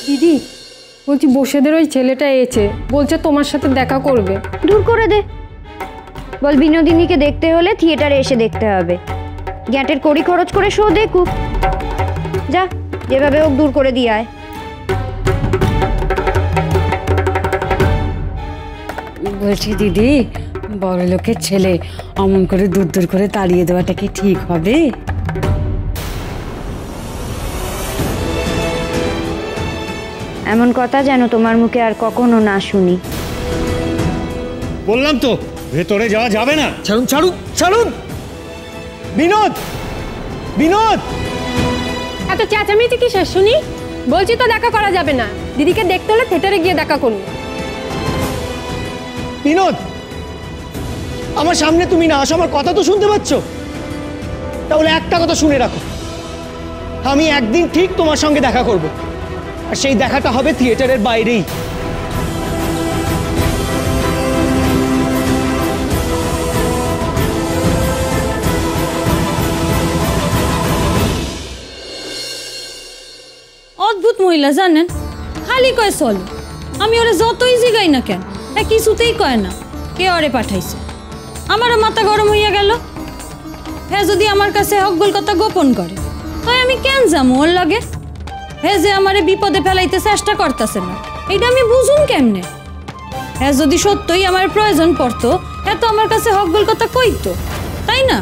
দিদি বলছি বসেদের ওই ছেলেটা এসেছে, বলছে তোমার সাথে দেখা করবে। দূর করে দে, বল বিনোদিনীকে দেখতে হলে থিয়েটারে এসে দেখতে হবে। গ্যাটের কড়ি খরচ করে শো দেখুক। যা, যেভাবে হোক দূর করে দিয়ে আয়। বলছি দিদি, বড় লোকের ছেলে অমন করে দূর দূর করে তাড়িয়ে দেওয়াটা কি ঠিক হবে? এমন কথা যেন তোমার মুখে আর কখনো না শুনি। বললাম তো ভেতরে যাওয়া যাবে না। ছাড়ুন ছাড়ুন ছাড়ুন। বিনোদ, বিনোদ, এত চেঁচামেচি কিসের শুনি? বলছি তো দেখা করা যাবে না। দিদিকে দেখতে হলে থিয়েটারে গিয়ে দেখা করুন। বিনোদ, আমার সামনে তুমি না আসো, আমার কথা তো শুনতে পাচ্ছ? তাহলে একটা কথা শুনে রাখো, আমি একদিন ঠিক তোমার সঙ্গে দেখা করব, আর সেই দেখাটা হবে থিয়েটারের বাইরেই। অদ্ভুত মহিলা জানেন, খালি কয় চলো। আমি ওরা যতই জিগাই না কেন, কিছুতেই কয় না কে ওরে পাঠাইছে। আমারও মাথা গরম হইয়া গেল। হ্যাঁ, যদি আমার কাছে হকগুল কথা গোপন করে তাই আমি কেন যাবো ওর লগে? হ্যাঁ, যে আমারে বিপদে ফেলাইতে চেষ্টা করতেছে না, এইটা আমি বুঝুন কেমনে? হ্যাঁ, যদি সত্যই আমার প্রয়োজন পড়তো, হ্যাঁ তো আমার কাছে হকগুল কথা কইতো, তাই না?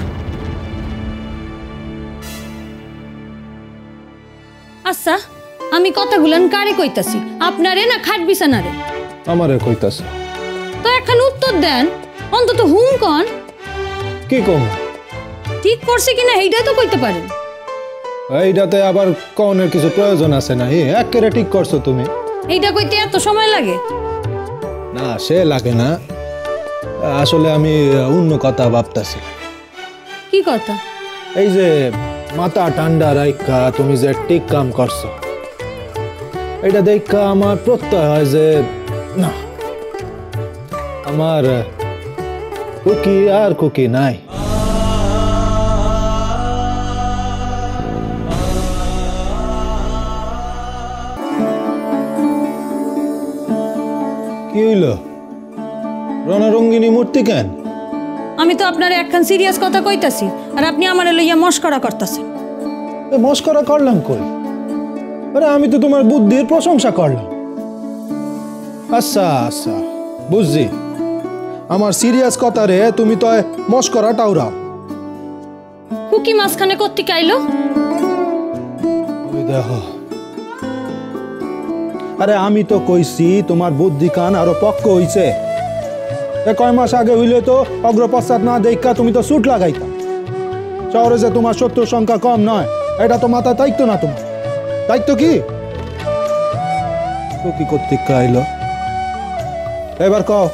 আচ্ছা, আমি কথাগুলান কারে কইতাছি, আপনারে না খাট বিছানারে? আমারে কইতাছ তো এখন উত্তর দেন, অন্তত হুম কন। কি কম? ঠিক করছে কিনা এইটাই তো কইতে পারেন। এইটাতে আবার কনের কিছু প্রয়োজন আছে না? একেবারে ঠিক করছো তুমি। এইটা কইতে এত সময় লাগে? না, সে লাগে না, আসলে আমি অন্য কথা ভাবতাছি। কি কথা? এই যে মাথা ঠান্ডা রাখা তুমি যে ঠিক কাম করছো, এটা দেখা আমার প্রত্যয় হয় যে না, আমার কুকি আর কুকি নাই। কি হইল? রণরঙ্গিনী মূর্তি কেন? আমি তো আপনার একখান সিরিয়াস কথা কইতাছি, আর আপনি আমারে লইয়া মস্করা করতেছেন। মস্করা করলাম কই? আরে আমি তো তোমার বুদ্ধির প্রশংসা করলাম। আচ্ছা আচ্ছা, বুঝছি। আমার সিরিয়াস কথা রে তুমি তো মস্করা টাউরাও। কুকি মাঝখানে কত্তিকে আইলো? ওই দেখো, আরে আমি তো কইছি তোমার বুদ্ধি কান আরো পক্ক হইছে। কয় মাস আগে হইলে তো অগ্রপশ্চাৎ না দেখা তুমি তো সুট লাগাইতা। শহরে যে তোমার শত্রুর সংখ্যা কম নয়, এটা তো মাথায় দায়িত্ব না তোমার? দায়িত্ব কি? কি কর্তৃক আইলো এবার কও,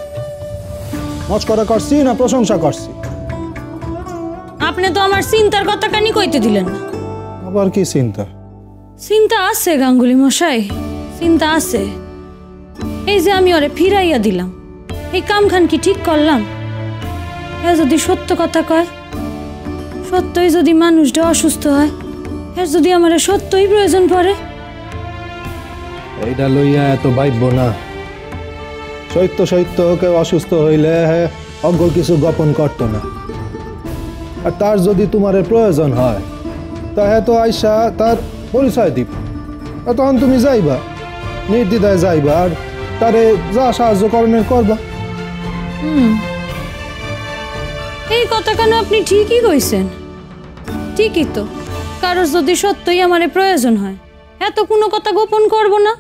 মস্করা করছি না প্রশংসা করছি? আপনি তো আমার চিন্তার কথা কানি কইতে দিলেন না। আবার কি চিন্তা? চিন্তা আছে গাঙ্গুলি মশাই, চিন্তা আছে। এই যে আমি ওরে ফিরাইয়া দিলাম, এই কামখান কি ঠিক করলাম? এ যদি সত্য কথা কয়, সত্যই যদি মানুষটা অসুস্থ হয়, এর যদি আমার সত্যই প্রয়োজন পড়ে, এইটা লইয়া এত ভাইব না। সত্য সত্য কেউ অসুস্থ হইলে অজ্ঞ কিছু গোপন করত না। আর তার যদি তোমার প্রয়োজন হয়, তা তো আইসা তার পরিচয় দিব। তখন তুমি যাইবা, নির্দ্বিধায় যাইবা, আর তারে যা সাহায্য করণের করবা। এই কথা কেন আপনি ঠিকই কইছেন। ঠিকই তো, কারোর যদি সত্যই আমারে প্রয়োজন হয়, এত কোনো কথা গোপন করব না,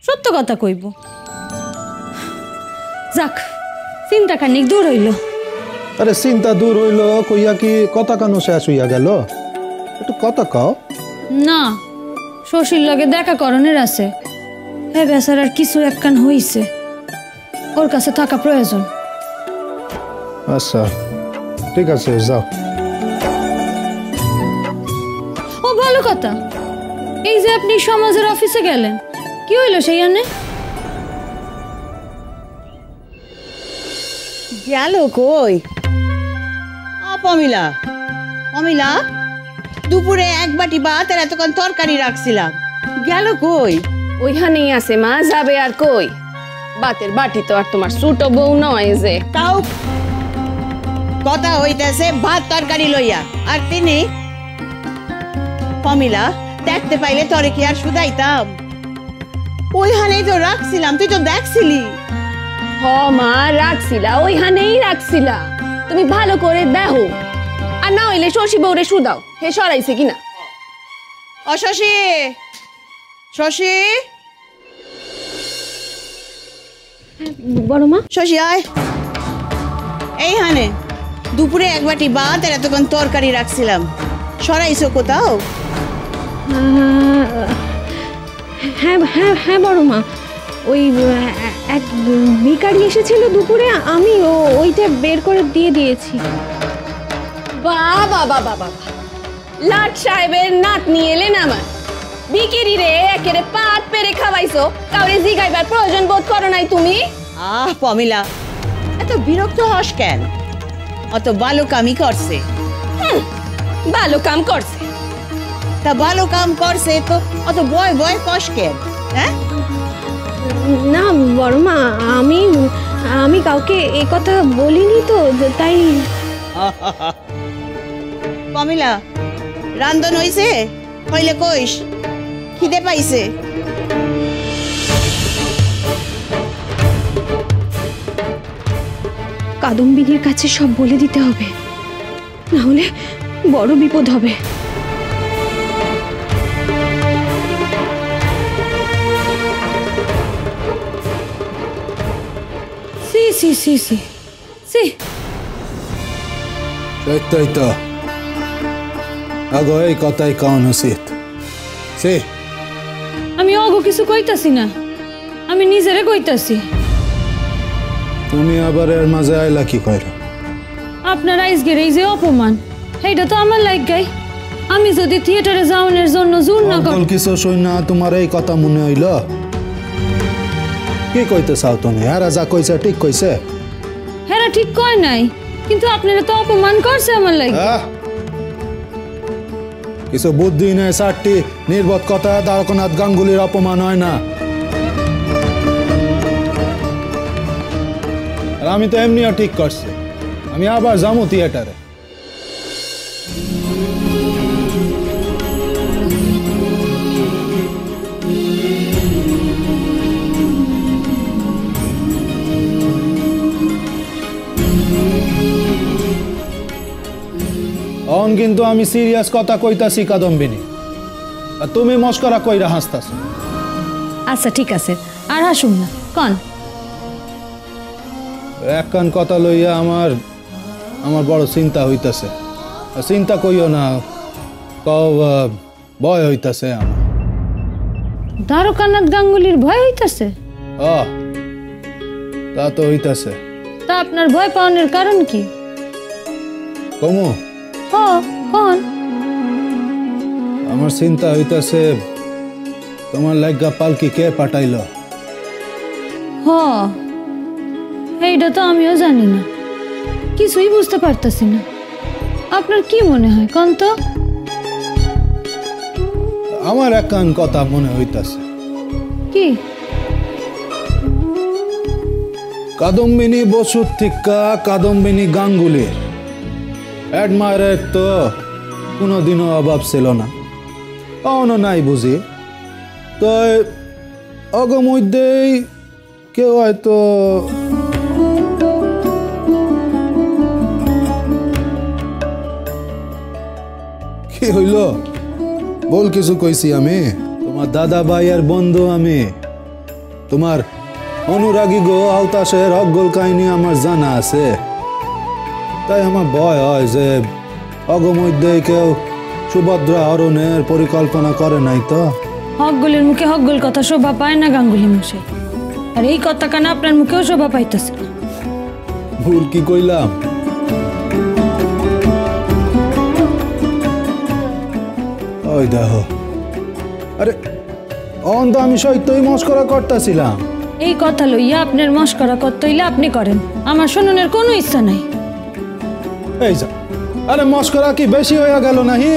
সত্য কথা কইব। যাক, চিন্তা খানিক দূর হইল। আরে চিন্তা দূর হইল কইয়া কি কথা কেন শেষ হইয়া গেল? একটু কথা কও না। শশীর লগে দেখা করণের আছে। হ্যাঁ, বেচারার কিছু একখান হইছে, ওর কাছে থাকা প্রয়োজন। আচ্ছা ঠিক আছে, যাও। ও ভালো কথা, এই যে আপনি সমাজের অফিসে গেলেন, কি হইল সেইখানে? গেল কই? অমিলা, অমিলা, দুপুরে এক বাটি ভাত আর এতক্ষণ তরকারি রাখছিলাম, গেল কই? ওইখানেই আছে মা, যাবে আর কই? বাতের বাটি তো আর তোমার ছোট বউ নয় যে। তাও কথা হইতেছে ভাত তরকারি লইয়া, আর তিনি কমিলা দেখতে পাইলে তরে কি আর শুধাইতাম? ওইখানেই তো রাখছিলাম, তুই তো দেখছিলি। হ মা, রাখছিলা, ওইখানেই রাখছিলা। তুমি ভালো করে দেখো, আর না হইলে শশী বউরে শুধাও হে সরাইছে কিনা। ও শশী, শশী, বড় মা, শশী আয় এইখানে। দুপুরে এক বাটি ভাত আর এতক্ষণ তরকারি রাখছিলাম, সরাইছো কোথাও? হ্যাঁ হ্যাঁ হ্যাঁ বড় মা, ওই এক ভিখারি এসেছিল দুপুরে, আমি ওইটা বের করে দিয়ে দিয়েছি। বাবা বাবা বাবা, লাট সাহেবের নাতনি এলেন আমার। বিকিরি রে একেরে পাট পেরে খাওয়াইছো, কাউরে জিগাইবার প্রয়োজন বোধ করো নাই তুমি? আহ পমিলা, এত বিরক্ত হস কেন? অত ভালো কামই করছে। ভালো কাম করছে। তা ভালো কাম করছে তো অত বয় বয় কস কেন? হ্যাঁ না বড় মা, আমি কাউকে এ কথা বলিনি তো, তাই। পমিলা, রান্ধন হইছে? হইলে কইস, খিদে পাইছে। কাদম্বিনীর কাছে সব বলে দিতে হবে, না হলে বড় বিপদ হবে। সি সি সি সি সি, সত্যই তো আগো এই কথাই কাউন উচিত। সে আমি অগো কিছু কইতাছি না, আমি নিজেরে কইতাছি। তুমি আবার এর মাঝে আইলা কি কইরা? আপনার আইসগের এই যে অপমান, সেইটা তো আমার লাগাই। আমি যদি থিয়েটারে যাওয়ানোর জন্য জোর না করি। কিছু শুই না তোমার এই কথা মনে হইল? কি কইতে চাও তুমি? এরা যা কইছে ঠিক কইছে? হ্যাঁ ঠিক কয় নাই, কিন্তু আপনারা তো অপমান করছে আমার লাগে। কিছু বুদ্ধি নেই, চারটি নির্বোধ কথা দ্বারকানাথ গাঙ্গুলির অপমান হয় না। আর আমি তো এমনিও ঠিক করছি, আমি আবার যাবো থিয়েটারে। অন কিন্তু আমি সিরিয়াস কথা কইতাছি কাদম্বিনী, আর তুমি মস্করা কইরা হাসতাছ। আচ্ছা ঠিক আছে, আর হাসুন না, কন। এক কান কথা লইয়া আমার বড় চিন্তা হইতাছে। চিন্তা কইও না, কও ভয় হইতাছে আমার। দ্বারকানাথ গাঙ্গুলির ভয় হইতাছে? তা তো হইতাছে। তা আপনার ভয় পাওয়ানোর কারণ কি? কমু কন। আমার চিন্তা হইতাছে তোমার লাগা পালকি কে পাঠাইল। এইটা তো আমিও জানি না, কিছুই বুঝতে পারতাছি না। আপনার কি মনে হয় কন তো? আমার এক কান কথা মনে হইতাছে। কি? কাদম্বিনী বসুর থিকা কাদম্বিনী গাঙ্গুলি অ্যাডমায়ারের তো কোনোদিনও অভাব ছিল না, পাওনো নাই বুঝি। তো অগমধ্যেই কেউ হয়তো কি হইল? বল কিছু কইছি আমি? তোমার দাদা ভাইয়ের বন্ধু আমি, তোমার অনুরাগী গো আওতাসের অগল কাহিনী আমার জানা আছে। তাই আমার ভয় হয় যে অগমধ্যে কেউ সুভদ্রা হরণের পরিকল্পনা করে নাই তো। হকগুলির মুখে হকগুল কথা শোভা পায় না গাঙ্গুলি মশাই, আর এই কথা কানা আপনার মুখেও শোভা পাইতেছে না। ভুল কি কইলাম? ওই দেখো, আরে অন তো আমি সত্যই মস্করা করতেছিলাম। এই কথা লইয়া আপনার মস্করা করতে হইলে আপনি করেন, আমার শুনুনের কোনো ইচ্ছা নাই। এই যা, আরে মস্করা কি বেশি হয়ে গেল নাহি?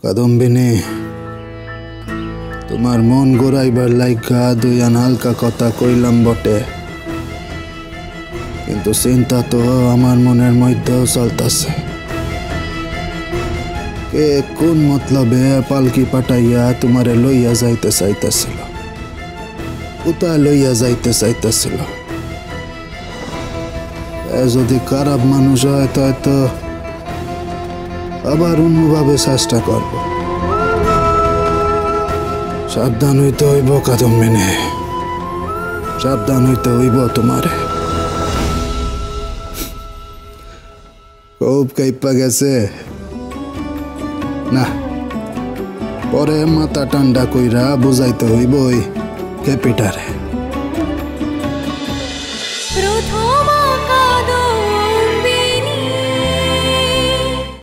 কাদম্বিনী, তোমার মন গোড়াইবার লাইগা দুই আন হালকা কথা কইলাম বটে, কিন্তু চিন্তা তো আমার মনের মধ্যেও চলতেছে। কে কোন মতলবে পালকি পাঠাইয়া তোমারে লইয়া যাইতে চাইতেছিল, কোথায় লইয়া যাইতে চাইতেছিল? যদি খারাপ মানুষ হয় তো আবার অন্যভাবে চেষ্টা করব। সাবধান হইতে হইব কাদম্বিনী, সাবধান হইতে হইব তোমারে। খুব কাইপা গেছে না, পরে মাথা ঠান্ডা কইরা বুঝাইতে হইব ওই ক্যাপিটারে। প্রথম